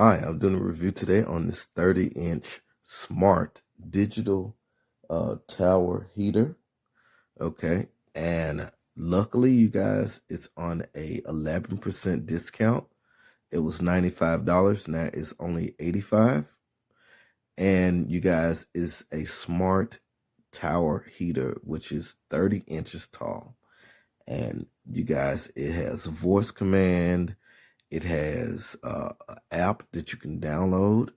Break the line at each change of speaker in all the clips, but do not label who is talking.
Hi, I'm doing a review today on this 30-inch smart digital tower heater. Okay, and luckily, you guys, it's on a 11% discount. It was $95. Now it's only $85. And you guys, it's a smart tower heater, which is 30 inches tall. And you guys, it has voice command. It has an app that you can download.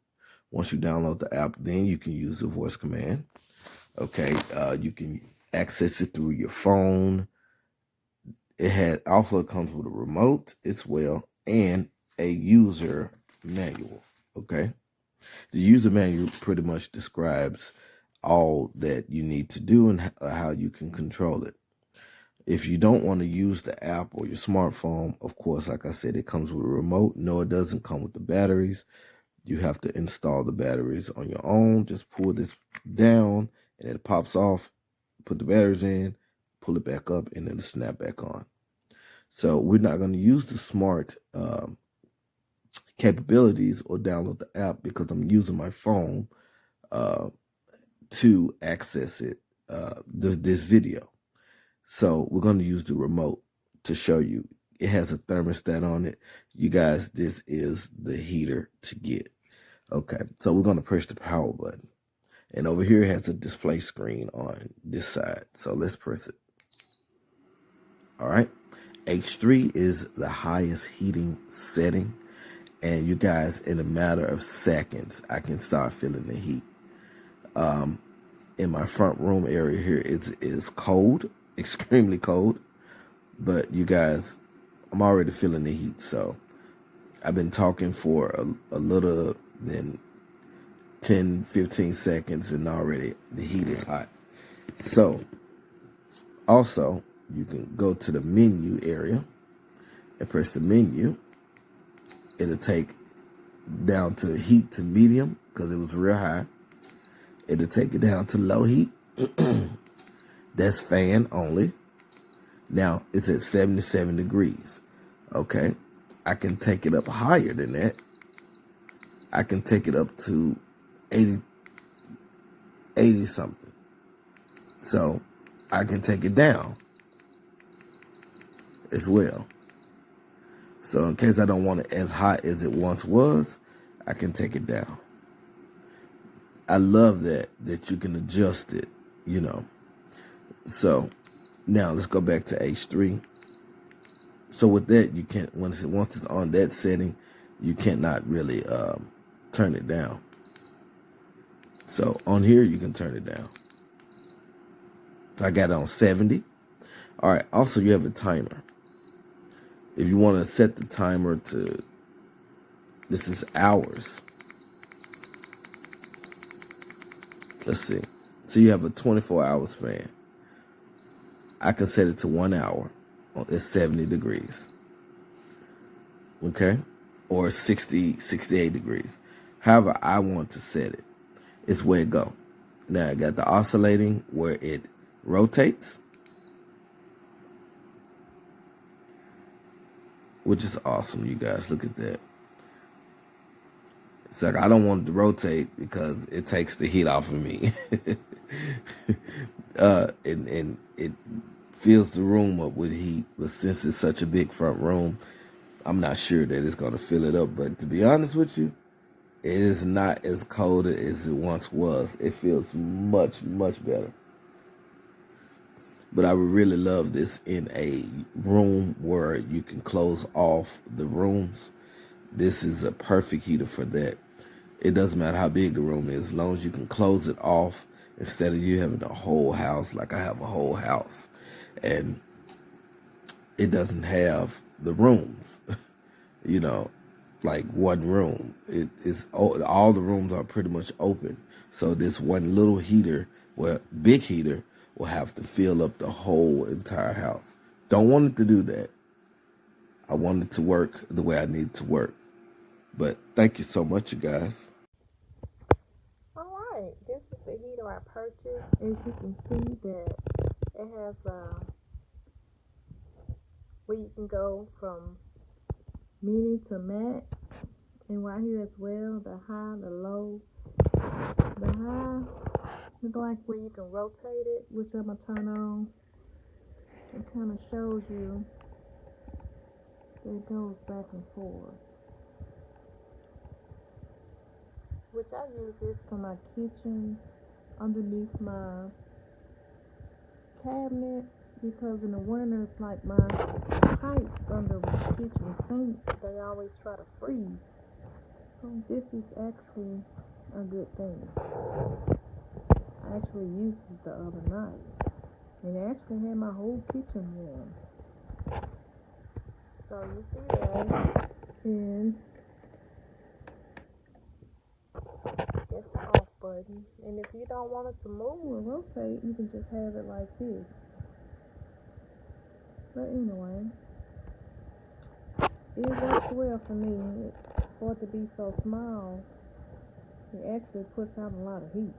Once you download the app, then you can use the voice command. Okay, you can access it through your phone. It also comes with a remote as well and a user manual. Okay, the user manual pretty much describes all that you need to do and how you can control it. If you don't want to use the app or your smartphone, of course, like I said, it comes with a remote. No, it doesn't come with the batteries. You have to install the batteries on your own. Just pull this down and it pops off. Put the batteries in, pull it back up, and then snap back on. So we're not going to use the smart capabilities or download the app because I'm using my phone to access it, this video. So we're going to use the remote to show you. It has a thermostat on it. You guys, this is the heater to get. Okay, so we're going to push the power button. And over here it has a display screen on this side. So let's press it. All right. H3 is the highest heating setting. And you guys, in a matter of seconds, I can start feeling the heat. In my front room area here, it's cold, extremely cold. But you guys, I'm already feeling the heat. So I've been talking for a little than 10, 15 seconds and already the heat is hot. So also you can go to the menu area and press the menu. It'll take down to heat to medium because it was real high. It'll take it down to low heat. That's fan only. Now it's at 77 degrees. Okay. I can take it up higher than that. I can take it up to 80 something. So I can take it down as well. So in case I don't want it as hot as it once was, I can take it down. I love that you can adjust it, you know. So now let's go back to H3. So with that, you can't, once it's on that setting, you cannot really turn it down. So on here, you can turn it down. So I got it on 70. All right, also you have a timer. If you want to set the timer to, this is hours. Let's see. So you have a 24-hour span. I can set it to 1 hour at 70 degrees. Okay? Or 68 degrees. However I want to set it. It's where it go. Now I got the oscillating where it rotates, which is awesome, you guys. Look at that. It's like I don't want it to rotate because it takes the heat off of me. And it fills the room up with heat. But since it's such a big front room, I'm not sure that it's going to fill it up. But to be honest with you, it is not as cold as it once was. It feels much, much better. But I would really love this in a room where you can close off the rooms. This is a perfect heater for that. It doesn't matter how big the room is, as long as you can close it off instead of you having a whole house like I have a whole house. And it doesn't have the rooms, you know, like one room. It is all the rooms are pretty much open. So this one little heater, well, big heater, will have to fill up the whole entire house. Don't want it to do that. I want it to work the way I need it to work. But thank you so much, you guys.
All right, this is the heater I purchased. As you can see that it has where you can go from medium to max And right here as well, the high, the low. The high is like where you can rotate it, which I'm gonna turn on. It kind of shows you that it goes back and forth. Which I use this for my kitchen, underneath my cabinet, because in the winter it's like my pipes under the kitchen sink, they always try to freeze. So this is actually a good thing. I actually used it the other night, and it actually had my whole kitchen warm. So you see that, and it's the off button. And if you don't want it to move or rotate, you can just have it like this. But anyway, it works well for me. For it to be so small, it actually puts out a lot of heat.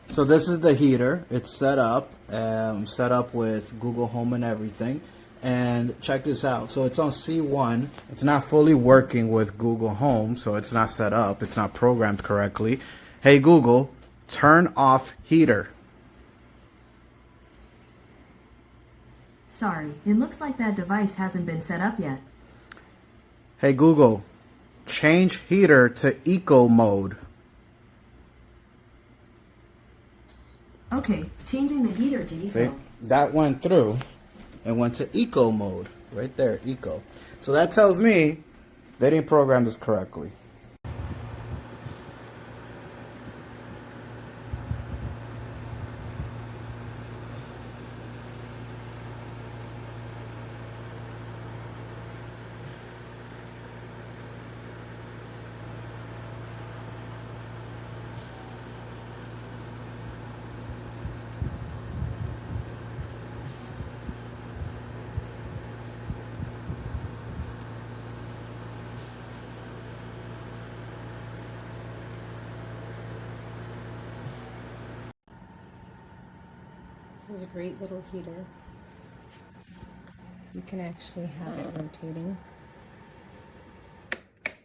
So this is the heater. It's set up with Google Home and everything. And check this out. So it's on C1. It's not fully working with Google Home, so it's not set up. It's not programmed correctly. Hey Google, turn off heater.
Sorry, it looks like that device hasn't been set up yet.
Hey Google, change heater to eco mode.
Okay, changing the heater to eco.
See, that went through and went to eco mode. Right there, eco. So that tells me they didn't program this correctly.
This is a great little heater. You can actually have it rotating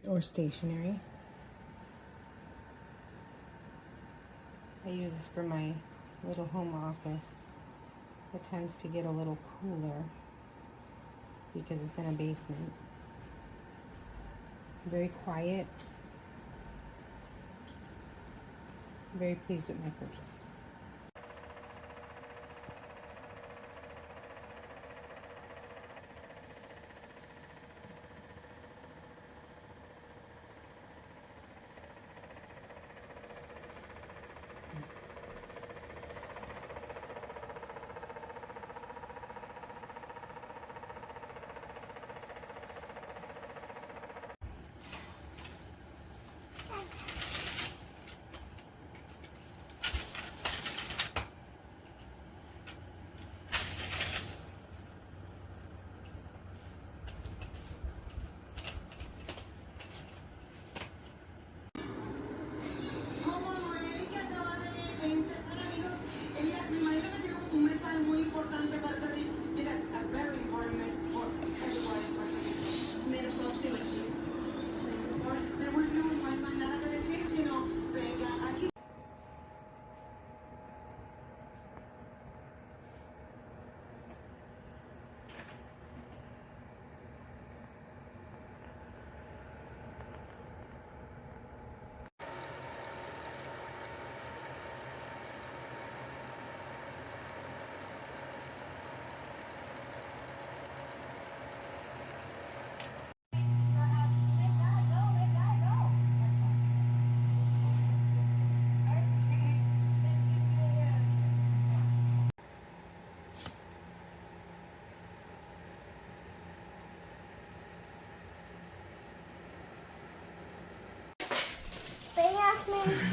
or stationary. I use this for my little home office. It tends to get a little cooler because it's in a basement. Very quiet. Very pleased with my purchase.
Jasmine.